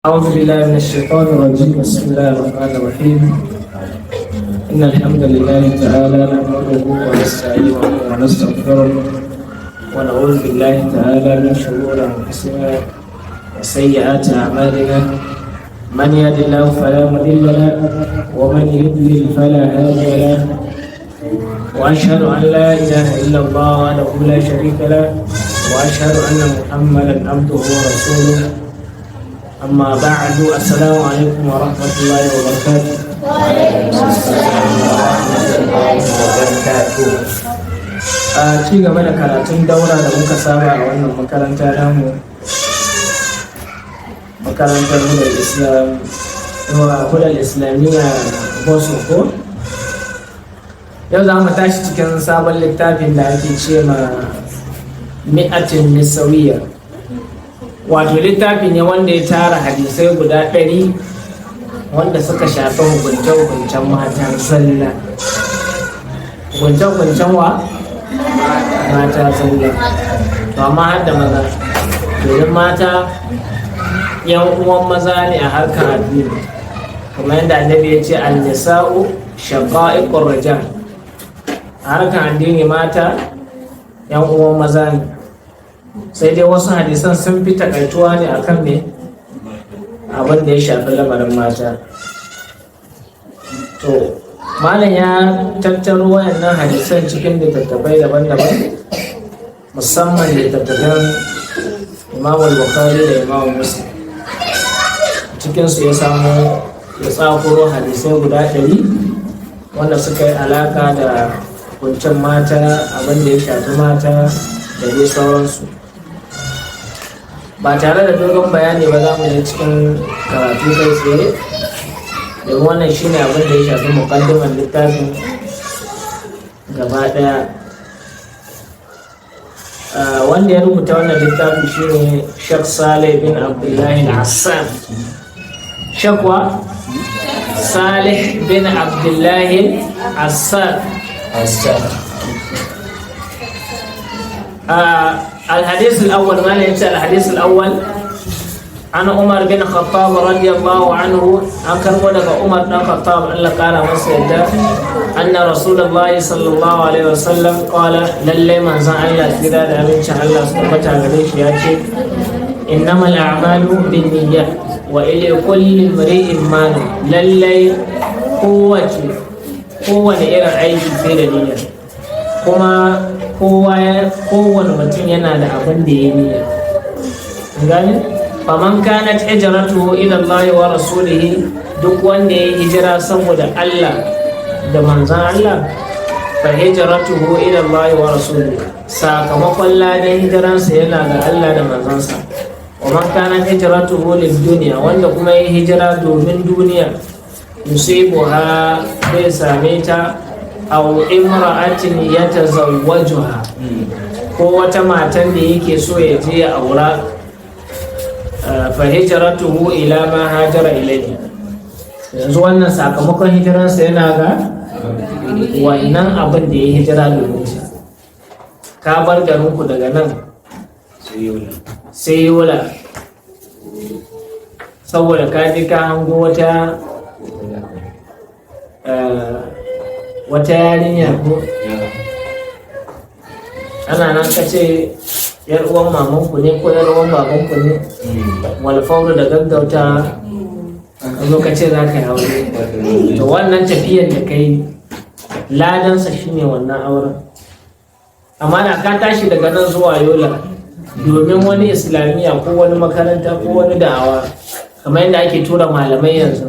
أعوذ بالله من الشيطان الرجيم. بسم الله الرحمن الرحيم. إن الحمد لله تعالى نحمده ونستعينه ونستغفره ونعوذ بالله تعالى من شرور أنفسنا وسيئات أعمالنا. من يهد الله فلا مضل له ومن يضلل فلا هادي له، وأشهد أن لا إله إلا الله وحده لا شريك له، وأشهد أن محمدا عبده ورسوله. أما بعد، السلام عليكم ورحمة الله وبركاته. A ci gaba da karatun daura da muka saba a wannan makaranta namu, makarantar hudar islamiyya Bosoko. Yau za mu tashi cikin sabon littafin da ake ce ma mi'atin nisawiyya. Wato littafi ne wanda ya tara hadisai guda 100 wanda suka shafi hukunce-hukuncen matan sallah. Hukunce-hukuncen wa? Mata sallah. To amma har da maza, domin mata yan uwan maza ne a harkar addini, kuma yadda annabi ya ce an-nisa'u shaqa'iqur rijal. A harkar addini mata yan uwan maza ne, sai dai wasu hadisan sun fi takaituwa ne akan me abin da ya shafi lamarin mata. To malam ya tattaro wayannan hadisan cikin littattafai daban-daban, musamman littattafan Imam Bukhari da Imam Muslim. Cikinsu ya samu ya tsakuro hadisai guda 100 wanda suka yi alaka da hukuncin mata, abin da ya shafi mata da dai sauransu. Ba tare da dogon bayani ba za mu yi cikin karatu kai tsaye, domin wannan shine abin da ya shafi muqaddimar littafin gaba daya. Wanda ya rubuta wannan littafi shine Sheikh Salih bin Abdullahi Al-Assam. Sheikh wa? Salih bin Abdullahi Al-Assam. الحديث الأول ما ننسى. الحديث الأول عن عمر بن الخطاب رضي الله عنه أكن ودك عمر بن الخطاب أن قال مسجد أن رسول الله صلى الله عليه وسلم قال للي من زعل كذا من شاء الله سبحانه وتعالى إنما الأعمال بالنيات وإلى كل امرئ ما نوى. للي قوة إلى عيش في الدنيا، kuma kowane mutum yana da abin da ya niyya. Gani? Faman kanat hijratuhu ila Allah wa rasulihi, duk wanda ya hijira saboda Allah da manzon Allah, fa hijratuhu ila Allah wa rasulihi, sakamakon ladan hijiransa yana ga Allah da manzansa. Wa man kanat hijratuhu lid dunya, wanda kuma ya hijira domin duniya, yusibuha, bai same ta, aw imra'atin yatazawwajuha, ko wata matan da yake so ya je ya aura, fa hijratuhu ila ma hajara ilayhi. Yanzu wannan sakamakon hijiransa yana ga wannan abin da ya hijira domin shi. Ka bar garinku daga nan sai Yola saboda ka ji ka hango wata yarinya ko ana nan ka ce yar uwan mamanku ne ko yar uwan babanku ne, walfauru da gaggauta ka zo ka ce za ka yi aure. To wannan tafiyar da kai ladansa shine wannan auren. Amma da ka tashi daga nan zuwa Yola domin wani islamiyya ko wani makaranta ko wani da'awa, kamar yadda ake tura malamai yanzu,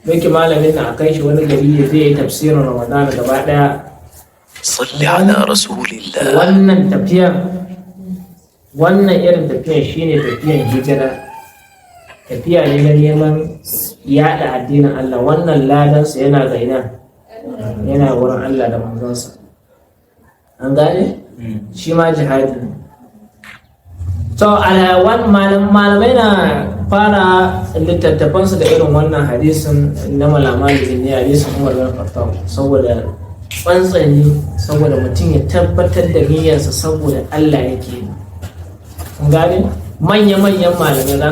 yake malamin na a kai shi wani gari ya zai yi tafsirin Ramadan gaba daya. Salli ala rasulillah. Wannan tafiyar, wannan irin tafiyar shine tafiyar hijira. Tafiya ne na neman yada addinin Allah. Wannan ladansa yana ga ina, yana wurin Allah da manzonsa. An gane? Shi ma jihadi. So malamai na fara littattafansu da irin wannan hadisin na malamai ne, hadisin Umar bin Khattab, saboda tsantsani, saboda mutum ya tabbatar da niyyarsa saboda Allah yake. Kun gane? manya-manyan malamai za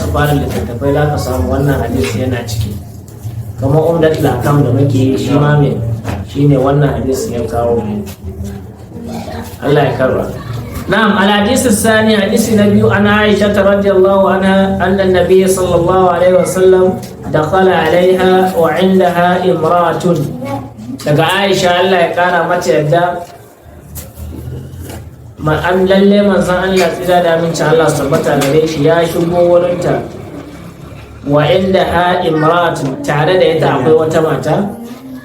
su fara littattafai za ka samu wannan hadisi yana ciki, kamar umdatul ahkam da muke yi shi ma mai shi ne wannan hadisi ya kawo. Allah ya karba. نعم الحديث الثاني حديث النبي عن عائشة رضي الله عنها أن النبي صلى الله عليه وسلم دخل عليها وعندها امرأة. daga Aisha Allah ya kara mata yadda an lalle manzon Allah tsira da amincin Allah su tabbata gare shi ya shigo wurinta wa indaha imra'atun, tare da ita akwai wata mata.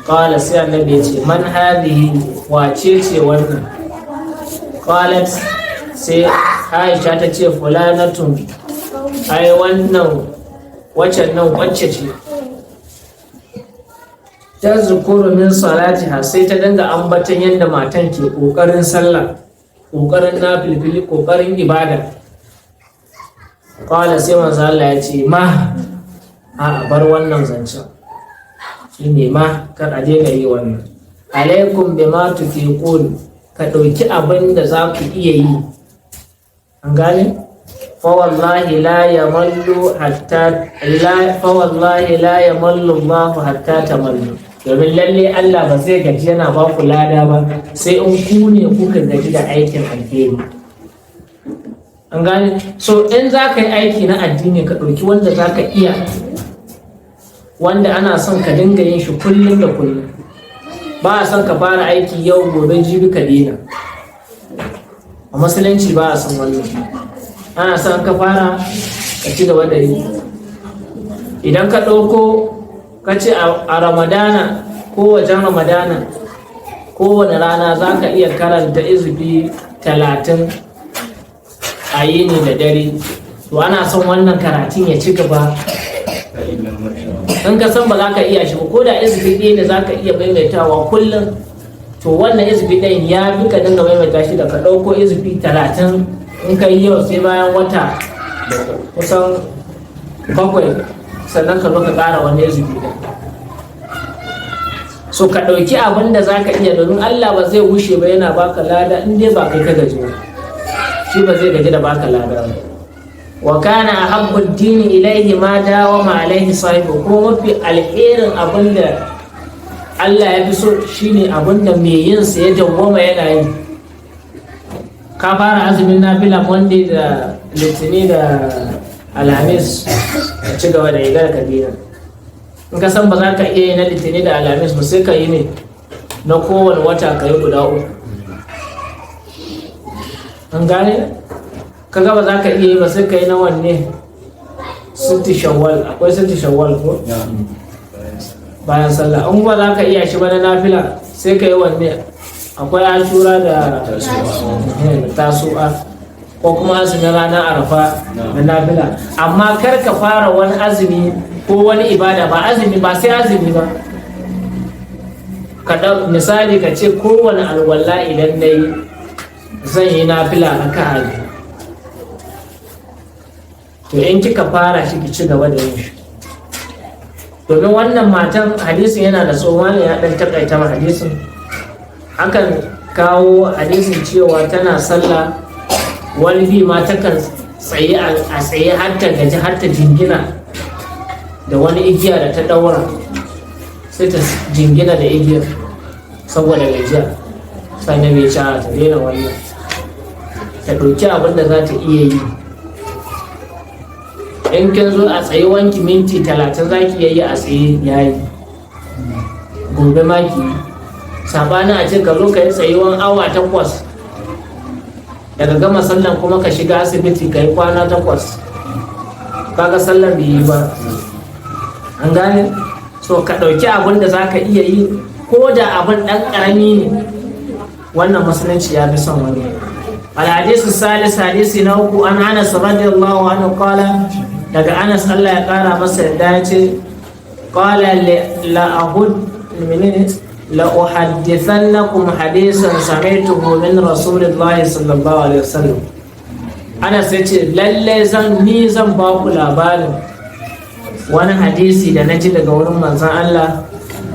Qala sai annabi ya ce man hadhihi, wace ce wannan? Qalat sai Aisha ta ce fulanatun, ai wannan wacce nan wacce ce. Ta zukuru min salatiha, sai ta dinga ambatan yadda matan ke kokarin sallah, kokarin nafilfili, kokarin ibada. Qala sai manzo Allah ya ce ma a bar wannan zancen, shine ma kar a je gari wannan. Alaikum bima tuqiqun, ka ɗauki abin da za ku iya yi. An gane? fawallahi la yamallu Allahu hatta tamallu, domin lalle Allah ba zai gaji yana ba ku lada ba sai in ku ne kuka gaji da aikin alheri. An gane? So in za ka yi aiki na addini ka ɗauki wanda za ka iya, wanda ana son ka dinga yin shi kullum da kullum. Ba a son ka fara aiki yau gobe jibi ka dena. A musulunci ba a son wannan. Ana son ka fara ka ci gaba da yi. Idan ka ɗauko ka ce a Ramadana ko wajen Ramadana kowane rana za ka iya karanta izubi 30 a yini da dare, to ana son wannan karatun ya ci gaba. In ka san ba za ka iya shi ba, ko da izubi ɗaya ne za ka iya maimaitawa kullum, to wannan izubi ɗayan ya fi ka dinga maimaita shi da ka ɗauko izubi 30 in ka yi yau sai bayan wata kusan 7 sannan ka zo ka ƙara wani izubi ɗaya. So ka ɗauki abin da za ka iya, domin Allah ba zai wuce ba yana baka lada in dai ba kai ka gaji ba, shi ba zai gaji da baka lada ba. Wa kana ahabbu ad-dini ilayhi ma dawama alayhi sahibu, ko mafi alherin abinda Allah ya fi so shine abinda mai yin sa ya dawwama yana yi. Ka fara azumin nafila Monday da Litinin da Alhamis, ka ci gaba da igar kabira. In ka san ba za ka iya yi na Litinin da Alhamis ba, sai ka yi ne na kowane wata ka yi guda 3. An gane? Kaga ba za ka iya yi ba sai ka yi na wanne? Sitti Shawwal, akwai Sitti Shawwal ko? Bayan sallah. In ba za ka iya shi ba na nafila sai ka yi wanne? Akwai Ashura da Tasu'a, ko kuma azumin ranar Arafa na nafila. Amma kar ka fara wani azumi ko wani ibada, ba azumi ba sai azumi ba. Ka misali ka ce kowane alwala idan na yi zan yi nafila na ka'ali, to in kika fara shi ki ci gaba da yin shi. Domin wannan matan hadisin yana da tsohon ya dan takaita ma hadisin, akan kawo hadisin cewa tana sallah wani bi ma takan tsaye a tsaye har ta gaji har ta jingina da wani igiya da ta daura, sai ta jingina da igiyar saboda gajiya. Sannan bai ci ta daina wannan, ta ɗauki abin da za ta iya yi. In kin zo a tsaye wanki minti 30 za ki yi a tsaye yayi, gobe ma ki yi. Sabanin a ce ka zo ka yi tsayuwan awa 8, daga gama sallan kuma ka shiga asibiti ka yi kwana 8, kaga sallan bai yi ba. An gane? So ka ɗauki abin da za ka iya yi, ko da abin ɗan ƙarami ne. Wannan musulunci ya fi son wani. Al-hadisu salis, hadisi na 3, an Anas radiyallahu anhu qala, daga Anas Allah ya kara masa yadda ya ce qala la uhaddithannakum hadisan sami'tuhu min rasulillahi sallallahu alaihi wasallam. Anas ya ce lalle zan ba ku labarin wani hadisi da na ji daga wurin manzon Allah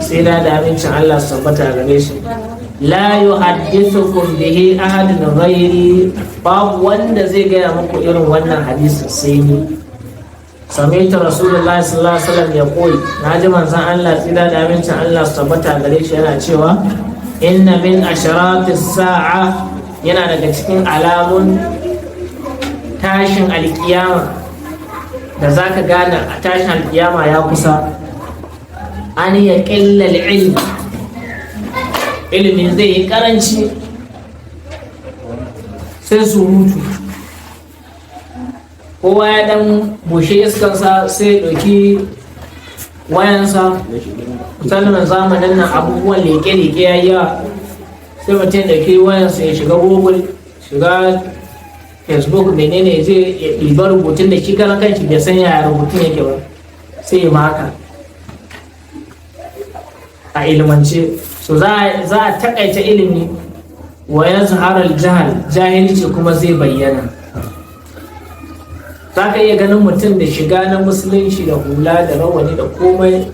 sai da amincin Allah su tabbata gare shi. la yuhaddithukum bihi ahadun ghairi, babu wanda zai gaya muku irin wannan hadisin sai ni. Sami'tu Rasulullahi sallallahu alaihi wasallam ya koyi, naji manzon Allah tsira da amincin Allah su tabbata gare shi yana cewa inna min asharatis sa'a, yana daga cikin alamun tashin alkiyama da zaka gane a tashin alkiyama ya kusa, an ya ƙilla ilimi zai yi ƙaranci, sai surutu. Kowa ya ɗan bushe iskansa sai ɗauki wayansa. Misalin zamanin nan abubuwan leƙe-leƙe ya yi yawa, sai mutum ɗauki wayansa ya shiga Google, shiga Facebook, menene zai ya ɗiba rubutun da shi karan kanshi bai san yaya rubutun yake ba, sai ya maka a ilimance. So za a takaita ilimi wa ya zaharar jahilci kuma zai bayyana. Za ka iya ganin mutum da shiga na musulunci da hula da rawani da komai,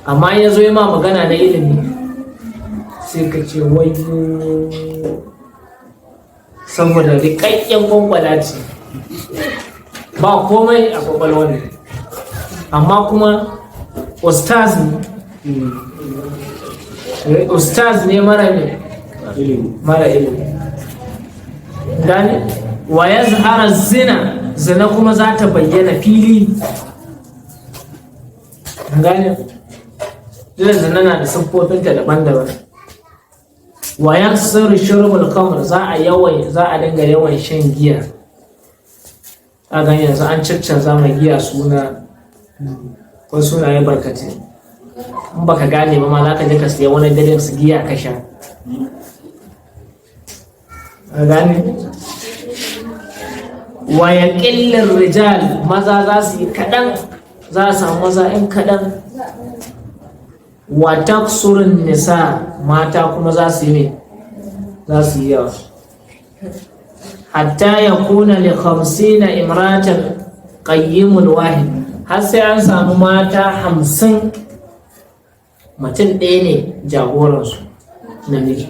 amma ya zo ma magana na ilimi sai ka ce wayo, saboda rikakken kwankwala ce, ba komai a kwakwalwar ne, amma kuma ustaz ne mara ilimi. Gani wa ya zahara zina kuma za ta bayyana fili. Gani zina na da siffofinta daban-daban. Wa ya sirri shurbul khamr, za a dinga yawan shan giya. A gani yanzu an caccanza mai giya suna, ko sunaye barkatai. In baka gane ba ma za ka je ka siya wani dalilin su giya ka sha. A gane? Wa ya ƙillin rijal, maza za su yi kaɗan, za a samu maza in kaɗan. Wa taksurin nisa, mata kuma za su yi ne, za su yi yawa. Hatta ya kuna li 50 imratan qayyimul wahid, har sai an samu mata 50, mutum ɗaya ne jagoransu namiji,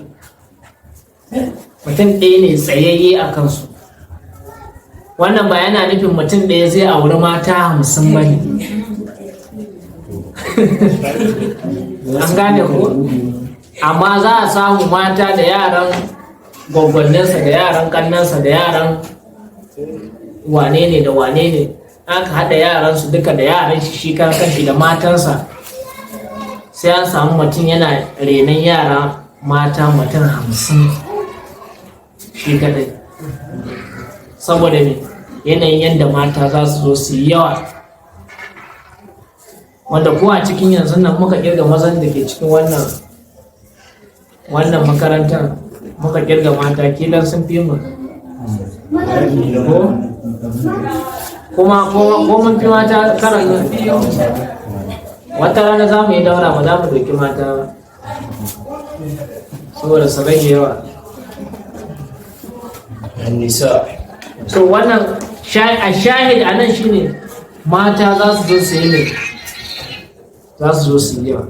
mutum ɗaya ne tsayayye a kansu. Wannan ba yana nufin mutum ɗaya zai auri mata 50 ba ne. An gane ko? Amma za a samu mata da yaran gwaggwanninsa da yaran kannansa da yaran wane ne da wane ne, aka haɗa yaransu duka da yaran shi kanshi da matansa, sai an samu mutum yana renon yara mata mutum 50 shi kadai. Saboda me? Yanayin yadda mata za su zo su yi yawa, wanda ko a cikin yanzu nan muka kirga mazan da ke cikin wannan makarantar, muka kirga mata kilan sun fi mu, kuma ko mun fi mata karan wata rana za mu yi daura ba za mu doki mata ba, saboda su rage yawa. So wannan a shahid a nan shine mata za su zo su yi ne, za su zo su yi yawa.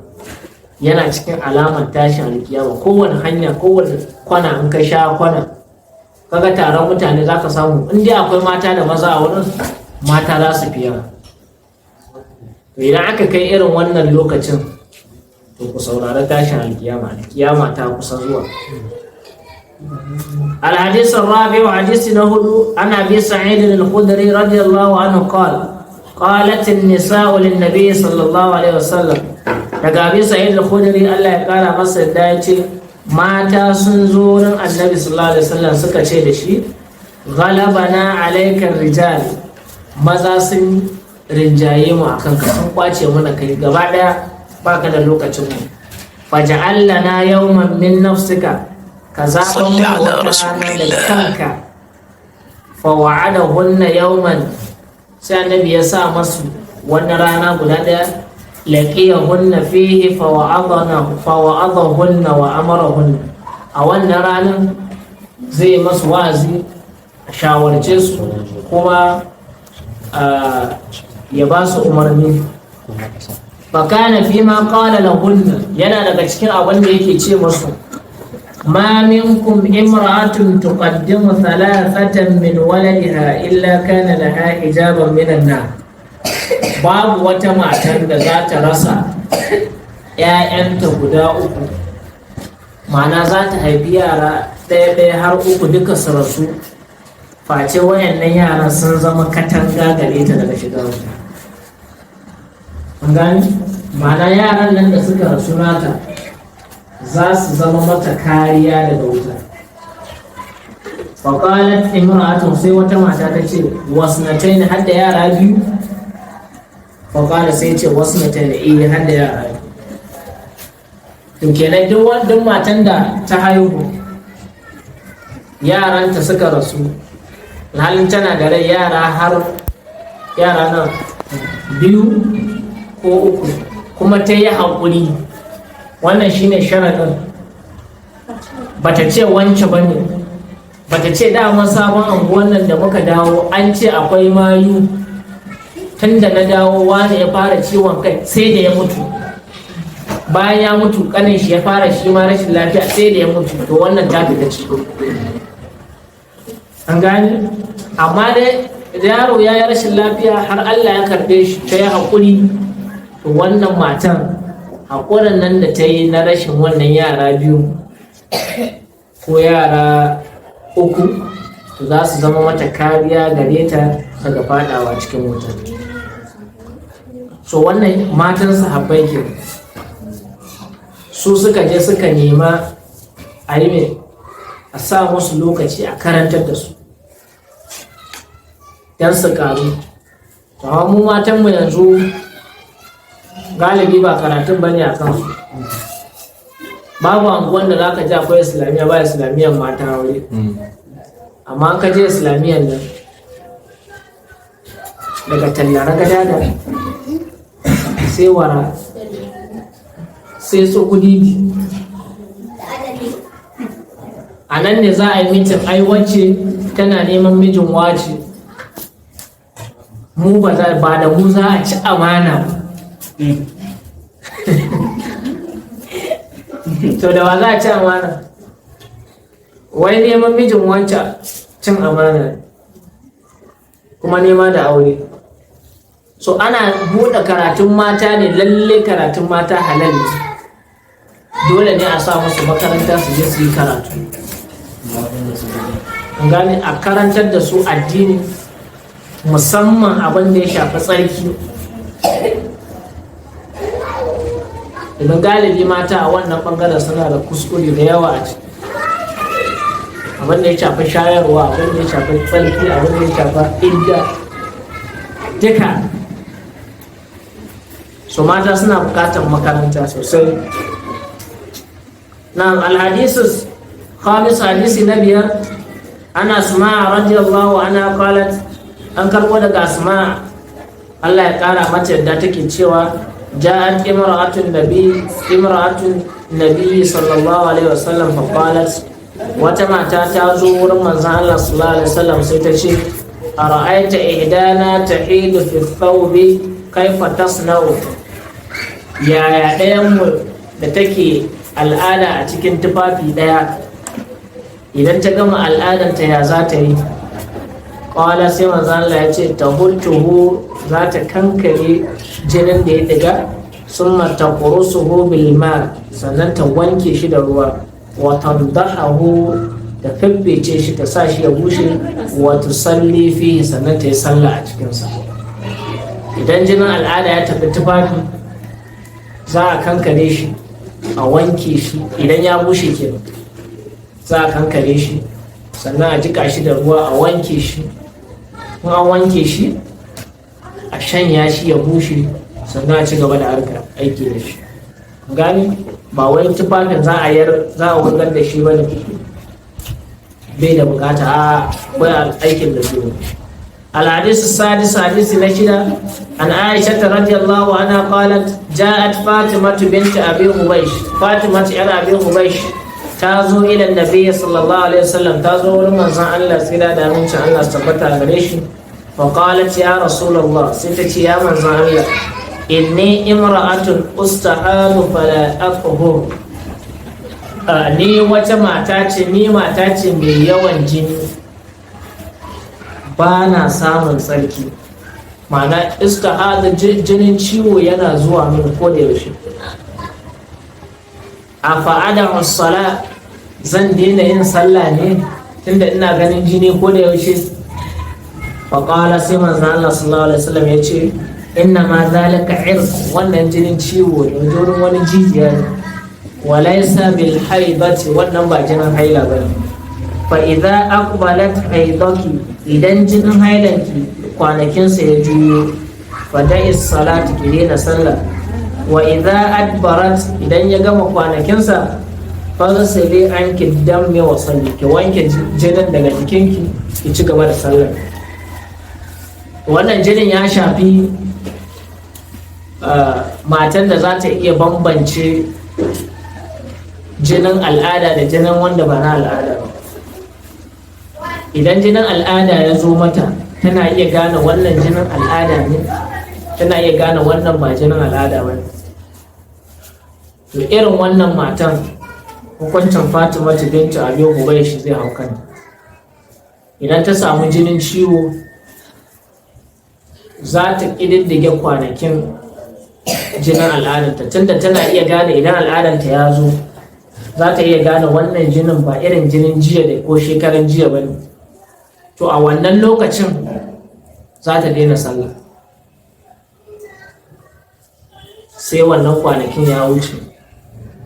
Yana cikin alamar tashin alkiyama. Kowane hanya, kowane kwana in ka sha kwana kaga taron mutane za ka samu in dai akwai mata da maza a wurin, mata za su fi yawa. Idan aka kai irin wannan lokacin, to ku saurari tashin alkiyama ta kusa zuwa. الحديث الرابع وحديث نهض عن أبي سعيد الخدري رضي الله عنه قال قالت النساء للنبي صلى الله عليه وسلم. daga Abi Sa'id al-Khudri Allah ya kara masa da ya ce mata sun zo wurin Annabi sallallahu alaihi wasallam suka ce da shi ghalabana alayka rijal, maza sun rinjaye mu akan ka, sun kwace mana kai gaba daya, baka da lokacin mu. Faj'al lana yawman min nafsika, ka zaɓa mu wata rana da kanka. Fa wa'adahunna yawman, sai Annabi ya sa masu wannan rana guda daya, laqiyahunna fihi fa wa'adahunna wa amarahunna. A wannan ranar zai masu wa'azi, a shawarce su, kuma ya ba su umarni. Fa kana fi ma qala lahunna, yana daga cikin abin da yake ce masu ما منكم امرأة تقدم ثلاثة من ولدها إلا كان لها حجابا من النار. babu wata matar da za ta rasa ‘ya'yanta guda uku, ma'ana za ta haifi yara ɗaya har uku duka su rasu, face wayannan yaran sun zama katanga gare ta daga shiga wuta. An gani? Ma'ana yaran nan da suka rasu nata za su zama mata kariya daga wuta. Faƙalat imra'atun, sai wata mata ta ce wasnatain hadda yara biyu. Faƙala sai ce wasnatain hadda yara biyu. To kenan duk matan da ta haihu yaranta suka rasu, halin tana da rai yara nan biyu ko uku, kuma ta yi haƙuri, wannan shine sharaɗin. Bata ce wance ba ne, bata ce dama sabon anguwan nan da muka dawo an ce akwai mayu, tun da na dawo wani ya fara ciwon kai sai da ya mutu, bayan ya mutu kanin shi ya fara shi ma rashin lafiya sai da ya mutu. To wannan ta fita ciki. An gane? Amma dai yaro ya yi rashin lafiya har Allah ya karɓe shi, ta yi haƙuri. To wannan matan haƙurin nan da ta yi na rashin wannan yara biyu ko yara uku, to za su zama mata kariya gare ta daga fadawa cikin wuta. So wannan matan sahabbai ke su suka je suka nema a yi a sa musu lokaci a karantar da su don su karu. Amma mu matanmu yanzu galibi ba karatun bane a kansu. Babu anguwan da za ka ji akwai islamiyya ba islamiyyar mata aure, amma ka je islamiyyar nan daga tallara gada da sai wara sai tsokudi, a nan ne za a yi mitin ai wacce tana neman mijin wace, mu ba da mu za a ci amana. To da wa za a ci amana? Wai neman mijin wancan cin amana kuma nema da aure. So ana buɗe karatun mata ne, lalle karatun mata halal ne, dole ne a sa musu makaranta su je su yi karatu. Gane a karantar da su addini, musamman abin da ya shafi tsarki. Idan galibi mata a wannan bangaren suna da kuskure da yawa a ciki, abin da ya shafi shayarwa, abin da ya shafi tsarki, abin da ya shafi idda duka. So mata suna bukatar makaranta sosai. Na alhadisus khamis, hadisi na biyar, ana Asma radiyallahu anha qalat, an karbo daga Asma Allah ya kara mata yadda take cewa جاءت امرأة النبي صلى الله عليه وسلم فقالت وتما تاتازو رمضان الله صلى الله عليه وسلم سيتشي أرأيت إحدانا تحيد في الثوب كيف تصنع يا ɗayan da take al'ada a cikin tufafi ɗaya, idan ta gama al'adanta ya za ta yi? Ƙwala sai manzan Allah ya ce ta hultuhu, za ta kankare jinin da ya diga, sun mata ƙurusuhu bilma, sannan ta wanke shi da ruwa, wata dahahu da fiffece shi ta sa shi ya bushe, wata salli fi, sannan ta yi sallah a cikinsa. Idan jinin al'ada ya tafi tufafi, za a kankare shi a wanke shi, idan ya bushe kenan za a kankare shi, sannan a jika shi da ruwa a wanke shi. In an wanke shi a shanya shi ya bushe, sannan a ci gaba da harkar aiki da shi. Gani ba wai tufafin za a wurgar da shi bane, bai da bukata a bai aikin da su. الحديث السادس، حديث نشدة عن عائشة رضي الله عنها قالت جاءت فاطمة بنت أبي حبيش، فاطمة أبي حبيش تازو إلى النبي صلى الله عليه وسلم، تازو لمن زان الله سيدا دامن شاء الله استبتها غريش، فقالت يا رسول الله، ستتي يا من زان الله إني امرأة أستحاب فلا أطهر، ni wata mata ce mai yawan jini, ba na samun tsarki, ma'ana istihada jinin ciwo yana zuwa min ko da yaushe. A fa'ada sala, zan daina yin sallah ne tunda ina ganin jini ko da yaushe? Faƙala sai manzo Allah sallallahu alaihi wasallam ya ce inna ma zalika irq, wannan jinin ciwo ne, wurin wani jijiya ne, walaysa bil haidati, wannan ba jinin haila bane. Fa idza aqbalat haidaki, idan jinin hailanki kwanakinsa ya juyo, fada'is salati, ki daina sallah. Wa idza adbarat, idan ya gama kwanakinsa, faghsili anki dammi wa salli, ki wanke jinin daga jikinki ki ci gaba da sallah. Wannan jinin ya shafi matan da za ta iya bambance jinin al'ada da jinin wanda ba na al'ada ba. Idan jinin al'ada ya zo mata, tana iya gane wannan jinin al'ada ne, tana iya gane wannan ba jinin al'ada ba ne. To irin wannan matan, hukuncin Fatima bintu Abi Hubaysh zai hau kanta. Idan ta samu jinin ciwo, za ta ƙididdige kwanakin jinin al'adanta, tunda tana iya gane idan al'adanta ya zo, za ta iya gane wannan jinin ba irin jinin jiya da ko shekaran jiya ba ne. To a wannan lokacin za ta daina sallah, sai wannan kwanakin ya wuce,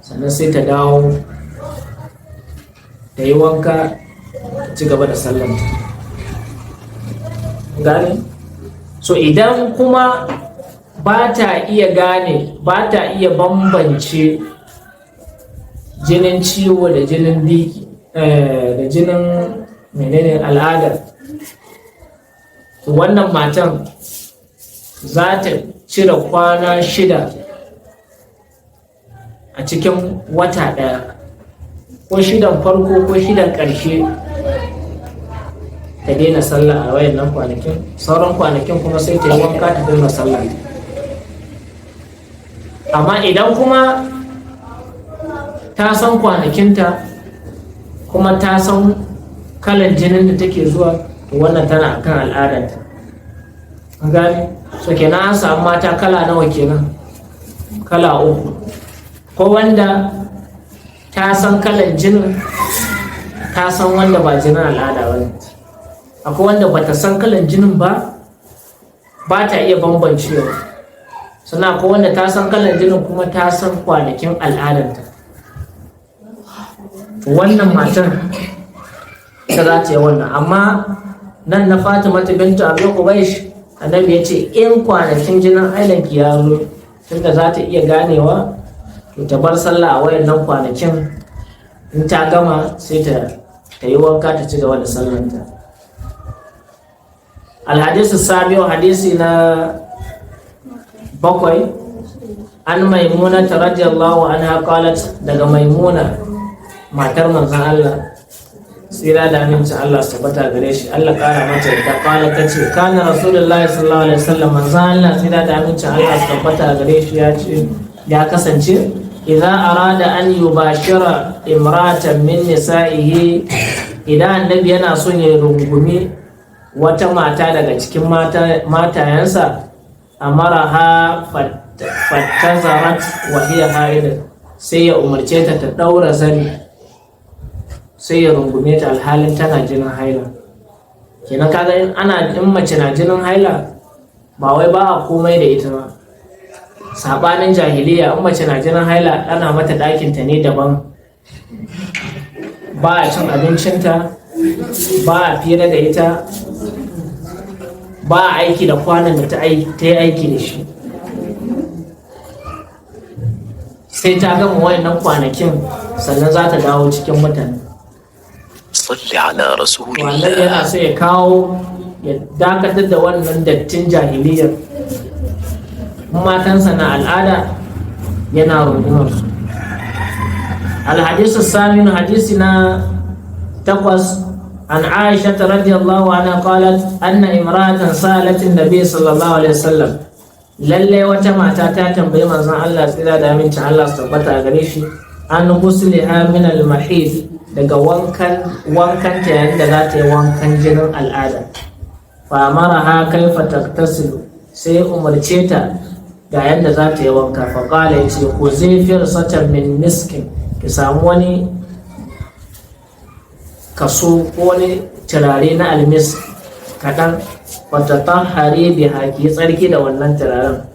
sannan sai ta dawo ta yi wanka, ta ci gaba da sallanta. Gane? So idan kuma ba ta iya bambance jinin ciwo da jinin biki da jinin menene al'adar, wannan matan za ta cire kwana 6 a cikin wata ɗaya, ko 6 farko ko 6 ƙarshe, ta daina sallah a wayannan kwanakin. Sauran kwanakin kuma sai ta yi wanka, ta daina sallah. Amma idan kuma ta san kwanakinta, kuma ta san kalan jinin da take zuwa, to wannan tana kan al'adarta. An gane? So kenan an samu mata kala nawa kenan? Kala 3. Ko wanda ta san kalan jinin, ta san wanda ba jinin al'ada ba ne. Akwai wanda bata san kalan jinin ba ta iya bambancewa, sannan akwai wanda ta san kalan jinin kuma ta san kwanakin al'adarta. Wannan matan ita za ta yi wannan. Amma nan na Fatima bintu Abi Hubaysh, annabi ya ce in kwanakin jinin hailanki ya zo, tunda za ta iya ganewa, to ta bar sallah a wayannan kwanakin. In ta gama sai ta yi wanka, ta ci gaba da sallanta. الحديث السابع حديثنا بقي عن ميمونة رضي الله عنها قالت daga maimuna matar manzon Allah tsira da aminci Allah su tabbata gare shi, Allah kara mata ta kala tace kana rasulullahi sallallahu alaihi wasallam, manzon Allah tsira da aminci Allah su tabbata gare shi ya kasance idan arada an yubashira imratan min nisa'ihi, idan annabi yana son ya rungumi wata mata daga cikin matayensa, amaraha fattazarat wa hiya haid, sai ya umarce ta daura zani, sai ya rungume ta alhalin tana jinin haila. Kenan kaga in mace na jinin haila, ba wai ba a komai da ita ba. Sabanin jahiliya, in mace na jinin haila ana mata ɗakinta ne daban, ba a cin abincinta, ba a fira da ita, ba a aiki da kwanan da ta yi aiki da shi. Sai ta gama wayannan kwanakin sannan za ta dawo cikin mutane. Salli ala rasulillah. Wannan yana so ya kawo, ya dakatar da wannan dattin jahiliyar. Matansa na al'ada yana rungumar su. Al-hadisu samin, hadisi na 8, عن عائشة رضي الله عنها قالت أن امرأة سألت النبي صلى الله عليه وسلم، للي وتما تاتا تنبي منزل الله سيدا دامين الله سبحانه غريشي an ghusliha min al-mahid daga wankan ta yayin da za ta yi wankan jinin al'ada. Fa amaraha kaifa taktasilu, sai umarce ta ga yadda za ta yi wanka. Fa qala, yace ku zifir satan min miskin, ki samu wani kaso ko wani turare na almis kaɗan, wata tahari biha, ki tsarki da wannan turaren.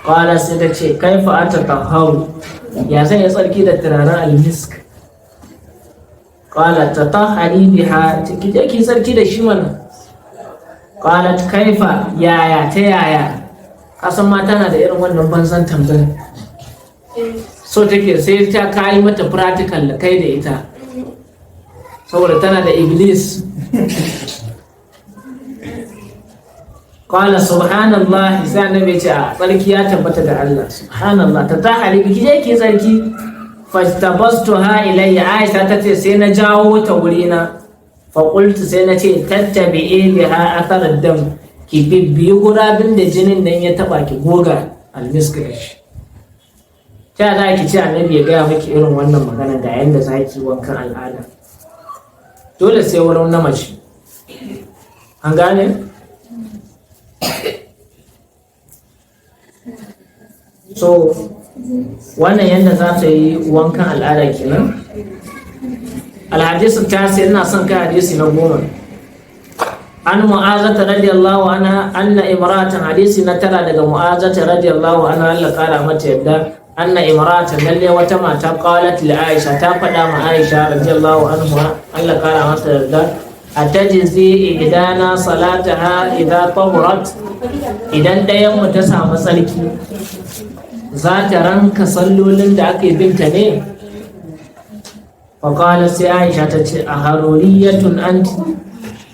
Qala, sai ta ce kaifa atatahharu, ya zai yi tsarki da turaren almisk? Qala tatahhari biha, ki je ki tsarki da shi mana. Qalat kaifa, yaya ta yaya? Kasan mata na da irin wannan banzan tambayar, so take sai ta kayi mata practical da kai da ita, saboda tana da iblis. Qala subhanallah, sai annabi ce a tsarki ya tabbata da Allah. Subhanallah, ta tahari ki je ki tsarki. Fajtabastuha ilayya, Aisha ta ce sai na jawo ta wurina. Fa qultu, sai na ce tattabi'i biha athar ad-dam, ki bibbiyi gurabin da jinin nan ya taba, ki goga almiska shi. Ta za ki ce annabi ya gaya miki irin wannan magana ga yanda za ki wankan al'ada? Dole sai wurin na mace, an gane? So wannan yadda za ta yi wankan al'ada kenan. Alhadisu ta sai ina son kai hadisi na 10. An Mu'azata radiyallahu anha anna imratan, hadisi na 9 daga Mu'azata radiyallahu anha, Allah kara mata yadda, anna imratan, lalle wata mata, qalat li Aisha, ta faɗa ma Aisha radiyallahu anha, Allah kara mata yadda, atajzi idana salataha idza tahurat, idan dayan mu ta samu tsarki za ta ranka sallolin da aka yi binta ne? Faƙalar sai Aisha ta ce, a haruriyatun anti,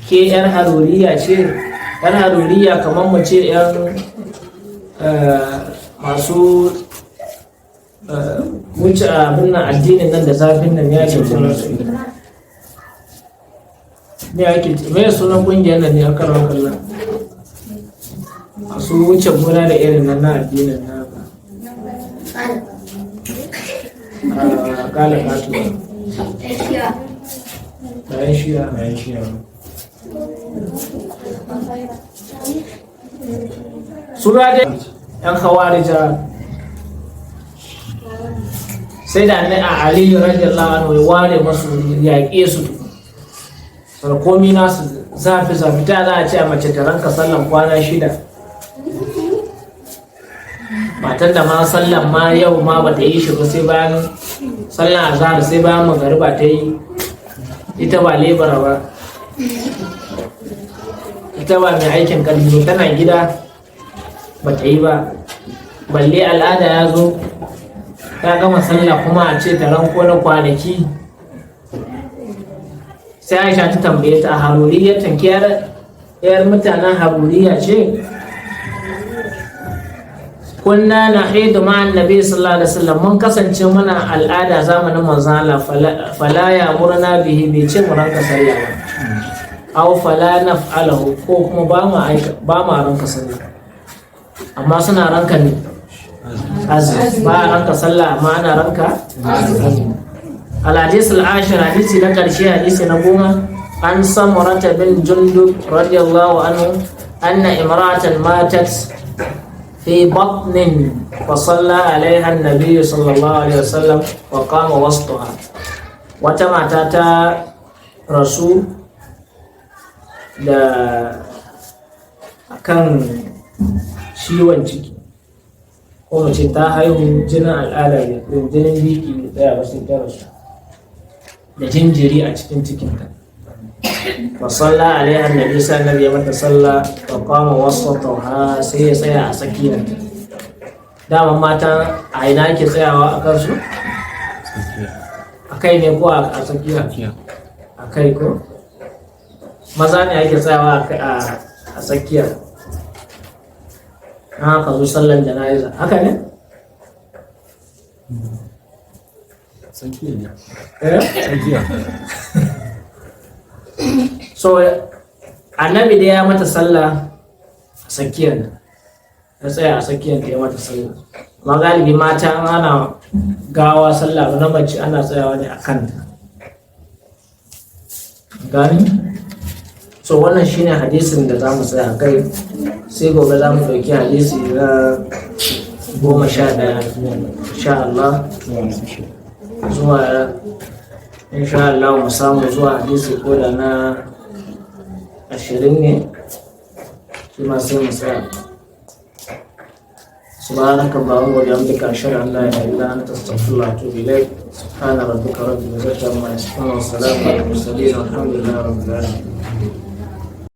ke yar haruriya ce? Yar haruriya kamar mu ce yan masu wuce abin nan addinin nan da zafin nan ya ce sunan su. Me sunan ƙungiyar nan ne a karon kallon? Masu wuce gona da irin nan na addinin na kala katuwa bayan shiya sura dai yan khawarija. Sai da a Ali radiyallahu anhu ya ware masu yaƙe su, sarkomi nasu zafi ta za a ce a mace ta ranka sallan kwana 6. Matan da ma sallan ma yau ma ba ta yi shi ba sai bayan sallan azhar, sai bayan magariba ta yi. Ita ba lebara ba, ita ba mai aikin kalbi, tana gida ba ta yi ba. Balle al'ada ya zo, ta gama sallah kuma a ce ta ranko na kwanaki. Sai Aisha ta tambaye ta, a haruriya, tankiyar yar mutanen haruriya ce? Kunna na haidu ma'an nabi sallallahu alaihi wasallam, mun kasance muna al'ada zamanin manzon Allah, fala ya murna bihi, bai ce mu ranka sallah ba. Aw fala naf'alahu, ko kuma ba ma ranka sallah, amma suna ranka ne azumi. Ba a ranka sallah amma ana ranka azumi. Al-hadis al-ashir, hadisi na karshe, hadisi na 10. An Samurata bin Jundub radiyallahu anhu anna imra'atan matat في بطن فصلى عليها النبي صلى الله عليه وسلم وقام وسطها. وتما تاتا رسول da akan ciwon ciki, ko mace ta haihu jinin al'ada ne, jinin biki ne tsaya ba sai ta rasu da jinjiri a cikin cikinta. فصلى عليها النبي صلى الله عليه وسلم صلى وقام وسطها, sai ya tsaya a tsakiya. Dama mata a ina ake tsayawa a kansu? A kai ne ko a tsakiya? A kai ko? Maza ne ake tsayawa a tsakiya. Na haka zo sallan jana'iza, haka ne? Tsakiya ne. Tsakiya. So annabi da ya mata sallah a tsakiyar, ya tsaya a tsakiyar da ya mata sallah. galibi mata ana gawa sallah na mace ana tsayawa ne a kanta gani. So wannan shine hadisin da za mu tsaya kai, sai gobe za mu ɗauki hadisi na 11 insha Allah zuwa insha Allah mu samu zuwa hadisi ko da na 20 ne shi ma sai mu tsaya. سبحانك اللهم وبحمدك أشهد أن لا إله إلا أنت أستغفرك وأتوب إليك. سبحان ربك رب العزة عما يصفون والسلام على المرسلين والحمد لله رب العالمين.